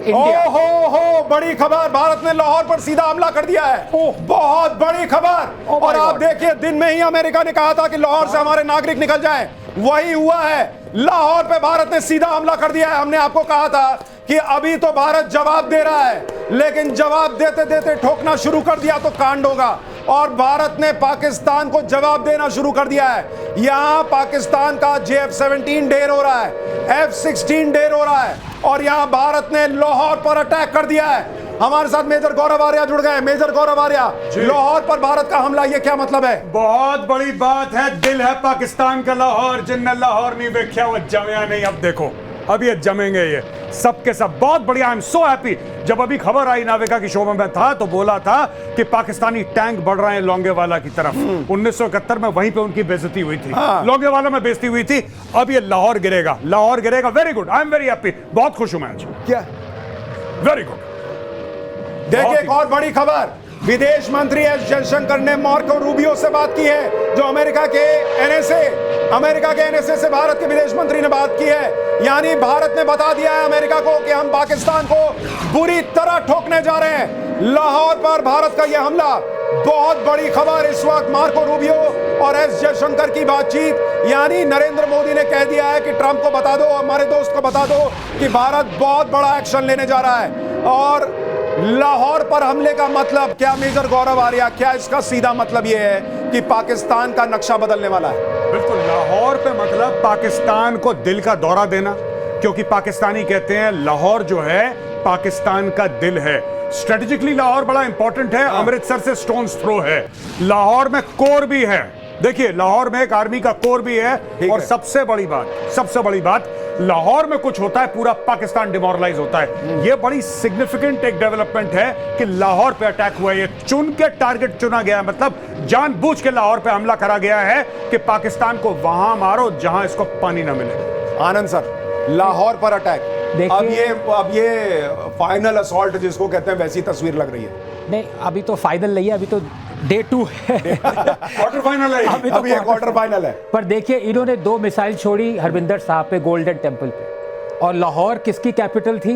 India. हो बड़ी खबर, भारत ने लाहौर पर सीधा हमला कर दिया है। बहुत बड़ी खबर। और आप देखिए, दिन में ही अमेरिका ने कहा था कि लाहौर से हमारे नागरिक निकल जाएं, वही हुआ है। लाहौर पे भारत ने सीधा हमला कर दिया है। हमने आपको कहा था कि अभी तो भारत जवाब दे रहा है, लेकिन जवाब देते देते ठोकना शुरू कर दिया तो कांड होगा। और भारत ने पाकिस्तान को जवाब देना शुरू कर दिया है। यहां पाकिस्तान का JF-17 ढेर हो रहा है, F-16 ढेर हो रहा है, और यहां भारत ने लाहौर पर अटैक कर दिया है। हमारे साथ मेजर गौरव आर्या जुड़ गए। मेजर गौरव आर्या, लाहौर पर भारत का हमला, ये क्या मतलब है? बहुत बड़ी बात है। दिल है पाकिस्तान का लाहौर, जिनने लाहौर नहीं देखा वो जमया नहीं। अब देखो, अब ये जमेंगे, ये सब के सब। बहुत बढ़िया, आई एम सो हैप्पी। जब अभी खबर आई नाविका की शो में मैं था तो बोला था कि पाकिस्तानी टैंक बढ़ रहे हैं लोंगेवाला की तरफ। 1971 में वहीं पे उनकी बेइज्जती हुई थी, लोंगेवाला में बेइज्जती हुई थी। अब ये लाहौर गिरेगा, लाहौर गिरेगा। Very good, I am very happy. बहुत खुश हूं मैं आज। क्या? Very good. देखिए, एक और बड़ी खबर, विदेश मंत्री एस जयशंकर ने मार्को रूबियो से बात की है, जो अमेरिका के एनएसए से भारत के विदेश मंत्री ने बात की है। यानी भारत ने बता दिया है अमेरिका को कि हम पाकिस्तान को बुरी तरह ठोकने जा रहे हैं। लाहौर पर भारत का यह हमला, बहुत बड़ी खबर इस वक्त। मार्को रूबियो और एस जयशंकर की बातचीत, यानी नरेंद्र मोदी ने कह दिया है कि ट्रंप को बता दो, हमारे दोस्त को बता दो कि भारत बहुत बड़ा एक्शन लेने जा रहा है। और लाहौर पर हमले का मतलब क्या, मेजर गौरव आर्या, क्या इसका सीधा मतलब यह है कि पाकिस्तान का नक्शा बदलने वाला है? बिल्कुल, लाहौर पे मतलब पाकिस्तान को दिल का दौरा देना, क्योंकि पाकिस्तानी कहते हैं लाहौर जो है पाकिस्तान का दिल है। स्ट्रेटेजिकली लाहौर बड़ा इंपॉर्टेंट है, अमृतसर से स्टोन्स थ्रो है। लाहौर में कोर भी है, देखिए लाहौर में एक आर्मी का कोर भी है। और सबसे बड़ी बात, लाहौर में कुछ होता है पूरा पाकिस्तान डिमोरलाइज होता है। यह बड़ी सिग्निफिकेंट एक डेवलपमेंट है कि लाहौर पे अटैक हुआ है। ये चुन के टारगेट चुना गया है, मतलब जानबूझ के लाहौर पे हमला करा गया है कि पाकिस्तान को वहां मारो जहां इसको पानी ना मिले। आनंद सर, लाहौर पर अटैक, अब ये फाइनल असॉल्ट जिसको कहते हैं वैसी तस्वीर लग रही है? नहीं, अभी तो फाइनल नहीं है, अभी तो डे 2 है। क्वार्टर फाइनल है, अभी क्वार्टर फाइनल है। पर देखिए, इन्होंने 2 मिसाइल छोड़ी हरविंदर साहब पे गोल्डन टेम्पल पे, और लाहौर किसकी कैपिटल थी?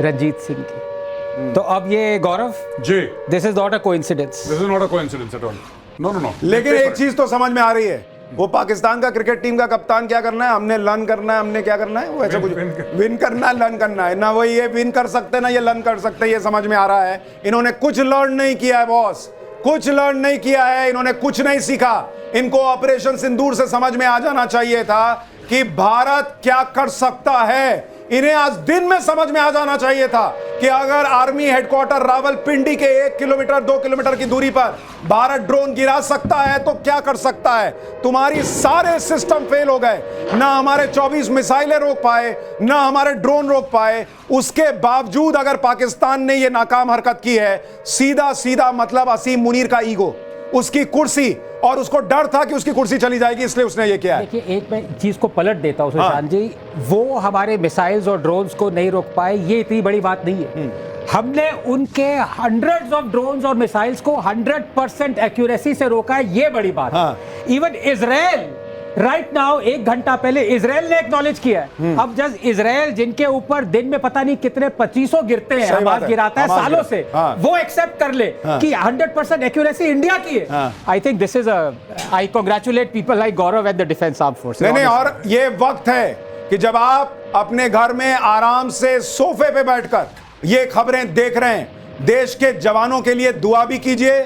रंजीत सिंह की। तो अब ये Gaurav ji, this is not a coincidence, this is not a coincidence at all. No. लेकिन एक चीज तो समझ में आ रही है, वो पाकिस्तान का क्रिकेट टीम का कप्तान क्या करना है, हमने लर्न करना है, हमने क्या करना है, वो ऐसा कुछ विन करना है, लर्न करना है ना। वो ये विन कर सकते ना ये लर्न कर सकते, ये समझ में आ रहा है। इन्होंने कुछ लर्न नहीं किया है बॉस, कुछ लर्न नहीं किया है, इन्होंने कुछ नहीं सीखा। इनको ऑपरेशन सिंदूर से समझ में आ जाना चाहिए था कि भारत क्या कर सकता है। इन्हें आज दिन में समझ में आ जाना चाहिए था कि अगर आर्मी हेडक्वार्टर रावलपिंडी के 1 किलोमीटर 2 किलोमीटर की दूरी पर भारत ड्रोन गिरा सकता है तो क्या कर सकता है। तुम्हारी सारे सिस्टम फेल हो गए, ना हमारे 24 मिसाइलें रोक पाए, ना हमारे ड्रोन रोक पाए। उसके बावजूद अगर पाकिस्तान ने यह नाकाम हरकत की है, सीधा सीधा मतलब असीम मुनीर का ईगो, उसकी कुर्सी, और उसको डर था कि उसकी कुर्सी चली जाएगी, इसलिए उसने ये किया है। देखिए, एक मैं चीज को पलट देता हूं सुशांत जी, वो हमारे मिसाइल्स और ड्रोन्स को नहीं रोक पाए, ये इतनी बड़ी बात नहीं है। हमने उनके हंड्रेड्स ऑफ ड्रोन्स और मिसाइल्स को 100% एक्यूरेसी से रोका है, ये बड़ी बात है। इवन इजराइल राइट नाउ, 1 घंटा पहले इजराइल ने एक्नॉलेज किया है। अब जब इजराइल, जिनके ऊपर दिन में पता नहीं कितने 2500 गिरते हैं, हमास गिराता है सालों से, वो एक्सेप्ट कर ले कि 100% एक्यूरेसी इंडिया की है। I think this is I congratulate people like Gaurav and the defence armed forces. नहीं, और ये वक्त है कि जब आप अपने घर में आराम से सोफे पे बैठकर ये खबरें देख रहे हैं, देश के जवानों के लिए दुआ भी कीजिए,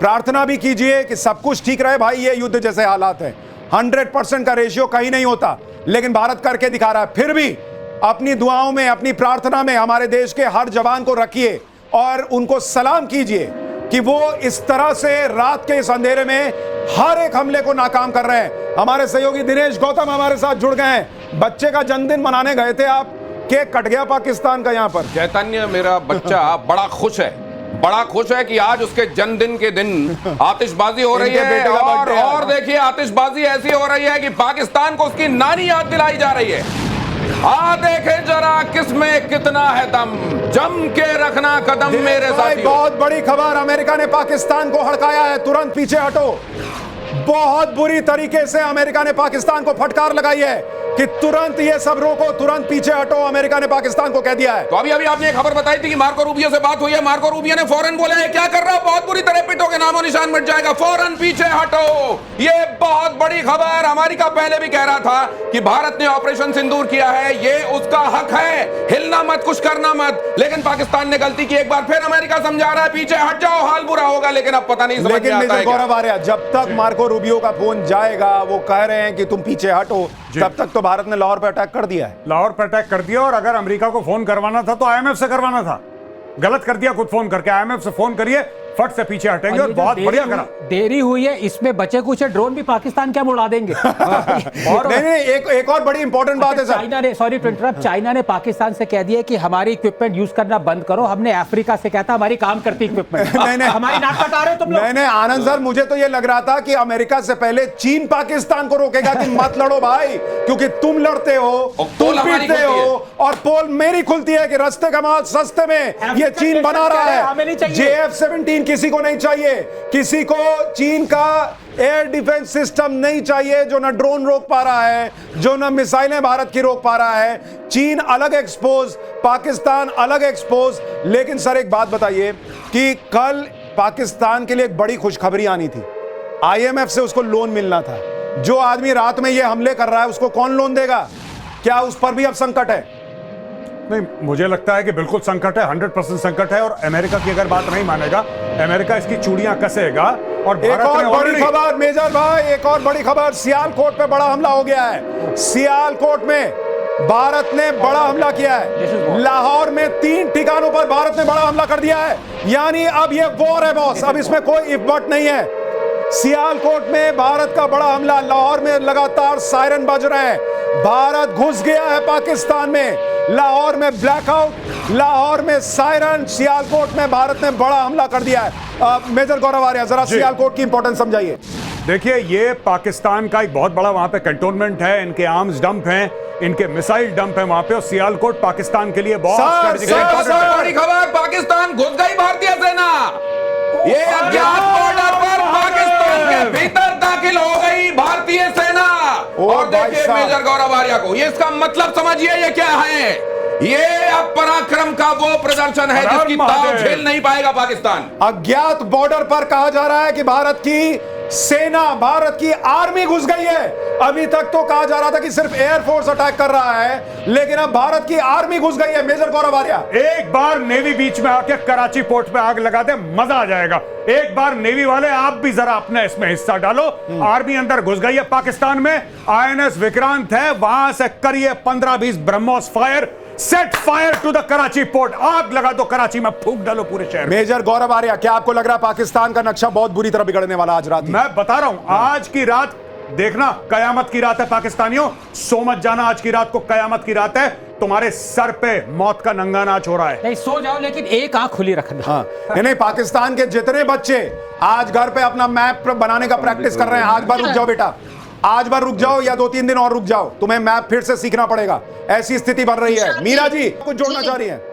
प्रार्थना भी कीजिए कि सब कुछ ठीक रहे। भाई, ये युद्ध जैसे हालात है, 100% का रेशियो कहीं नहीं होता, लेकिन भारत करके दिखा रहा है। फिर भी अपनी दुआओं में, अपनी प्रार्थना में हमारे देश के हर जवान को रखिए और उनको सलाम कीजिए कि वो इस तरह से रात के इस अंधेरे में हर एक हमले को नाकाम कर रहे हैं। हमारे सहयोगी दिनेश गौतम हमारे साथ जुड़ गए हैं। बच्चे का जन्मदिन मनाने गए थे आप, केक कट गया पाकिस्तान का यहाँ पर। चैतन्य, मेरा बच्चा बड़ा खुश है कि आज उसके जन्मदिन के दिन आतिशबाजी हो रही है, और देखिए आतिशबाजी ऐसी हो रही है कि पाकिस्तान को उसकी नानी याद दिलाई जा रही है। देखें जरा किसमें कितना है दम, जम के रखना कदम मेरे साथियों। बहुत बड़ी खबर, अमेरिका ने पाकिस्तान को हड़काया है, तुरंत पीछे हटो। बहुत बुरी तरीके से अमेरिका ने पाकिस्तान को फटकार लगाई है कि तुरंत ये सब रोको, तुरंत पीछे हटो, अमेरिका ने पाकिस्तान को कह दिया है। तो अभी अभी आपने एक खबर बताई थी कि मार्को रूबियो से बात हुई है, मार्को रूबियो ने फौरन बोला है क्या कर रहा है, बहुत बुरी तरह पिटोगे, नामो निशान मिट जाएगा, फौरन पीछे हटो। ये बहुत बड़ी खबर। अमेरिका पहले भी कह रहा था कि भारत ने ऑपरेशन सिंदूर किया है, ये उसका हक है, हिलना मत, कुछ करना मत, लेकिन पाकिस्तान ने गलती की। एक बार फिर अमेरिका समझा रहा है पीछे हट जाओ, हाल बुरा होगा, लेकिन अब पता नहीं समझ में आता है क्या। गौरव आर्या, जब तक मार्को रूबियो का फोन जाएगा, वो कह रहे हैं कि तुम पीछे हटो, तब तक तो भारत ने लाहौर पर अटैक कर दिया है। लाहौर पर अटैक कर दिया, और अगर अमेरिका को फोन करवाना था तो आईएमएफ से करवाना था। गलत कर दिया खुद फोन करके। आईएमएफ से फोन करिए, फट से पीछे हटेंगे, और बहुत बढ़िया करा। देरी हुई है, इसमें बचे कुछ ड्रोन भी पाकिस्तान क्या उड़ा देंगे। और नहीं, एक और बड़ी इंपॉर्टेंट बात है सर, चाइना ने, सॉरी टू इंटरप्ट, चाइना ने पाकिस्तान से कह दिया कि हमारी इक्विपमेंट यूज करना बंद करो। हमने अफ्रीका से कहता हमारी काम करती इक्विपमेंट। नहीं, हमारी नाक कटा रहे हो तुम लोग। नहीं, आनंद सर, मुझे तो ये लग रहा था कि अमेरिका से पहले चीन पाकिस्तान को रोकेगा कि मत लड़ो भाई, क्योंकि तुम लड़ते हो, तुम पीटते हो, और पोल मेरी खुलती है कि रास्ते का माल सस्ते में ये चीन बना रहा है। JF-17 किसी को नहीं चाहिए, किसी को चीन का एयर डिफेंस सिस्टम नहीं चाहिए, जो ना ड्रोन रोक पा रहा है, जो ना मिसाइलें भारत की रोक पा रहा है। चीन अलग एक्सपोज, पाकिस्तान अलग एक्सपोज। लेकिन सर एक बात बताइए कि कल पाकिस्तान के लिए एक बड़ी खुशखबरी आनी थी, IMF से उसको लोन मिलना था। जो आदमी रात में ये हमले कर रहा है उसको कौन लोन देगा? क्या उस पर भी अब संकट है? नहीं, मुझे लगता है कि बिल्कुल संकट है, 100% संकट है। और अमेरिका की अगर बात नहीं मानेगा, अमेरिका इसकी चूड़ियां कसेगा। और एक और बड़ी खबर मेजर भाई, एक और बड़ी खबर, सियालकोट पे बड़ा हमला हो गया है। सियालकोट में भारत ने बड़ा हमला किया है। लाहौर में 3 ठिकानों पर भारत ने बड़ा हमला कर दिया है। यानी अब ये वॉर है बॉस, अब इसमें कोई इफ बट नहीं है। सियालकोट में भारत का बड़ा हमला, लाहौर में लगातार सायरन बज रहे हैं, भारत घुस गया है पाकिस्तान में। लाहौर में ब्लैकआउट, लाहौर में सायरन, सियालकोट में भारत ने बड़ा हमला कर दिया है। मेजर गौरव आर्या, जरा सियालकोट की इंपॉर्टेंस समझाइए। देखिए, ये पाकिस्तान का एक बहुत बड़ा वहां पे कंटोनमेंट है, इनके आर्म्स डंप हैं, इनके मिसाइल डंप हैं वहां पे, और सियालकोट पाकिस्तान के लिए बहुत बड़ी खबर, पाकिस्तान घुस गई भारतीय सेना। ये अज्ञात बॉर्डर पर पाकिस्तान के भीतर दाखिल हो गई भारतीय सेना। और देखिए मेजर गौरव आर्या को, ये इसका मतलब समझिए ये क्या है। ये अब पराक्रम का वो प्रदर्शन है जिसकी ताव झेल नहीं पाएगा पाकिस्तान। अज्ञात बॉर्डर पर कहा जा रहा है कि भारत की सेना, भारत की आर्मी घुस गई है। अभी तक तो कहा जा रहा था कि सिर्फ एयरफोर्स अटैक कर रहा है, लेकिन अब भारत की आर्मी घुस गई है। मेजर गौरव आर्या, एक बार नेवी बीच में आके कराची पोर्ट पे आग लगा दे, मजा आ जाएगा। एक बार नेवी वाले आप भी जरा अपने इसमें हिस्सा डालो। आर्मी अंदर घुस गई है पाकिस्तान में। INS विक्रांत है, वहां से करिए 15-20 BrahMos fire, set fire to the Karachi port, आग लगा दो कराची में, फूंक डालो पूरे शहर। मेजर गौरव आर्या, क्या आपको लग रहा है पाकिस्तान का नक्शा बहुत बुरी तरह बिगड़ने वाला आज रात? मैं बता रहा हूं, आज की रात देखना कयामत की रात है पाकिस्तानियों। सो मत जाना, आज की रात को कयामत की रात है। तुम्हारे सर पे मौत का नंगा नाच हो रहा है। नहीं, सो जाओ, लेकिन एक आंख खुली रखना। हाँ, नहीं, पाकिस्तान के जितने बच्चे आज घर पे अपना मैप बनाने का प्रैक्टिस कर रहे हैं, आज बार रुक जाओ बेटा, आज बार रुक जाओ, या 2-3 दिन और रुक जाओ, तुम्हें मैप फिर से सीखना पड़ेगा। ऐसी स्थिति बन रही है। मीरा जी कुछ जोड़ना चाह रही है?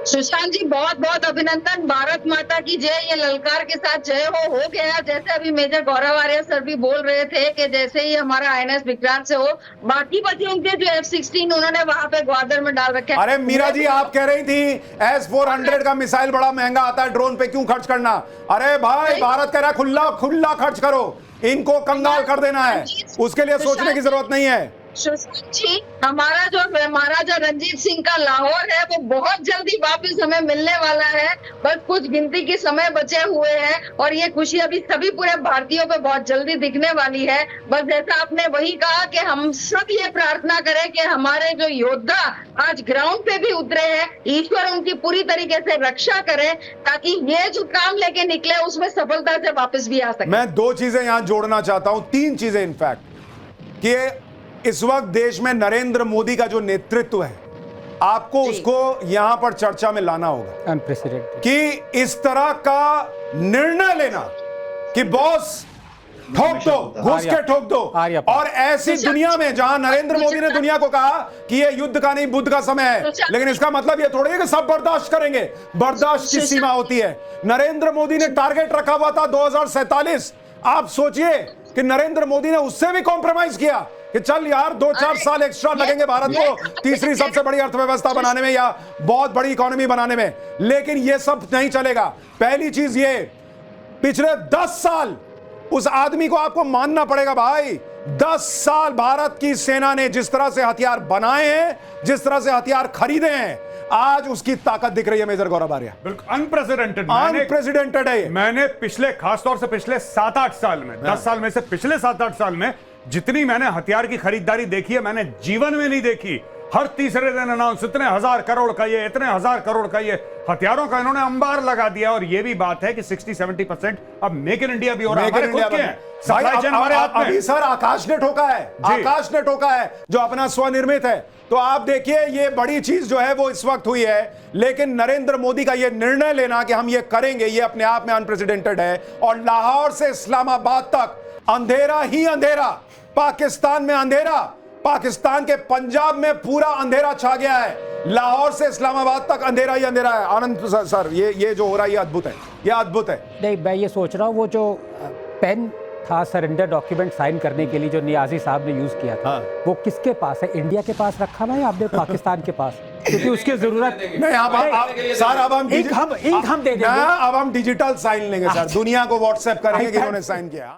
सुशांत जी, बहुत बहुत अभिनंदन, भारत माता की जय। ये ललकार के साथ जय हो गया। जैसे अभी मेजर गौरव आर्या सर भी बोल रहे थे कि जैसे ही हमारा INS विक्रांत से हो, बाकी बच्चों के जो F-16 उन्होंने वहां पे ग्वादर में डाल रखे। अरे मीरा जी, आप कह रही थी S-400 का मिसाइल बड़ा महंगा आता है, ड्रोन पे क्यों खर्च करना? अरे भाई, भारत कह रहा है खुला खुला खर्च करो, इनको कंगाल कर देना है, उसके लिए सोचने की जरूरत नहीं है। सुशांत जी, हमारा जो महाराजा रंजीत सिंह का लाहौर है वो बहुत जल्दी वापस हमें मिलने वाला है। बस कुछ गिनती के समय बचे हुए हैं, और ये खुशी अभी सभी पूरे भारतीयों पे बहुत जल्दी दिखने वाली है। बस जैसा आपने वही कहा कि हम सब ये प्रार्थना करें कि हमारे जो योद्धा आज ग्राउंड पे भी उतरे हैं, ईश्वर उनकी पूरी तरीके से रक्षा करे, ताकि ये जो काम लेके निकले उसमें सफलता से वापस भी आ सके। मैं 2 चीजें यहां जोड़ना चाहता हूं, 3 चीजें इनफैक्ट, कि इस वक्त देश में नरेंद्र मोदी का जो नेतृत्व है, आपको उसको यहां पर चर्चा में लाना होगा। अनप्रेसिडेंटेड कि इस तरह का निर्णय लेना कि बॉस ठोक दो, घुस के ठोक दो, और ऐसी दुनिया में जहां नरेंद्र मोदी ने दुनिया को कहा कि ये युद्ध का नहीं बुद्ध का समय है, लेकिन इसका मतलब ये थोड़ी है कि सब बर्दाश्त करेंगे। बर्दाश्त की सीमा होती है। नरेंद्र मोदी ने टारगेट रखा हुआ था 2047। आप सोचिए कि नरेंद्र मोदी ने उससे भी कॉम्प्रोमाइज किया। कि चल यार 2-4 साल एक्स्ट्रा लगेंगे भारत को तीसरी सबसे बड़ी अर्थव्यवस्था बनाने में या बहुत बड़ी इकोनॉमी बनाने में, लेकिन ये सब नहीं चलेगा। पहली चीज ये, पिछले 10 साल उस आदमी को आपको मानना पड़ेगा भाई। 10 साल भारत की सेना ने जिस तरह से हथियार बनाए हैं, जिस तरह से हथियार खरीदे हैं, आज उसकी ताकत दिख रही है मेजर गौरव आर्या। बिल्कुल अनप्रेसिडेंटेड है ये। मैंने पिछले, खासतौर से पिछले 7-8 साल में, 10 साल में से पिछले 7-8 साल में जितनी मैंने हथियार की खरीदारी देखी है, मैंने जीवन में नहीं देखी। हर तीसरे दिन अनाउंस, इतने हजार करोड़ का ये, इतने हजार करोड़ का ये, हथियारों का इन्होंने अंबार लगा दिया। और ये भी बात है कि 60-70% अब मेक इन इंडिया भी हो रहा है, हमारे खुद के हैं। सप्लाई चेन हमारे हाथ में। अभी सर आकाश ने ठोका है, आकाश ने ठोका है जो अपना स्वनिर्मित है। तो आप देखिए ये बड़ी चीज जो है वो इस वक्त हुई है, लेकिन नरेंद्र मोदी का ये निर्णय लेना कि हम ये करेंगे, ये अपने आप में अनप्रेसिडेंटेड है। और लाहौर से इस्लामाबाद तक अंधेरा ही अंधेरा, पाकिस्तान में अंधेरा, पाकिस्तान के पंजाब में पूरा अंधेरा छा गया है। लाहौर से इस्लामाबाद तक अंधेरा ही अंधेरा है। आनंद सर ये जो हो रहा है ये अद्भुत है, ये अद्भुत है। नहीं, मैं ये सोच रहा हूँ वो जो पेन था सरेंडर डॉक्यूमेंट साइन करने के लिए जो नियाजी साहब ने यूज किया था, वो किसके पास है? इंडिया के पास रखा हुआ है आपने पाकिस्तान के पास? क्योंकि उसकी जरूरत नहीं। सर अब हम इंक हम दे देंगे। अब हम डिजिटल साइन लेंगे सर, दुनिया को व्हाट्सएप करेंगे कि इन्होंने साइन किया।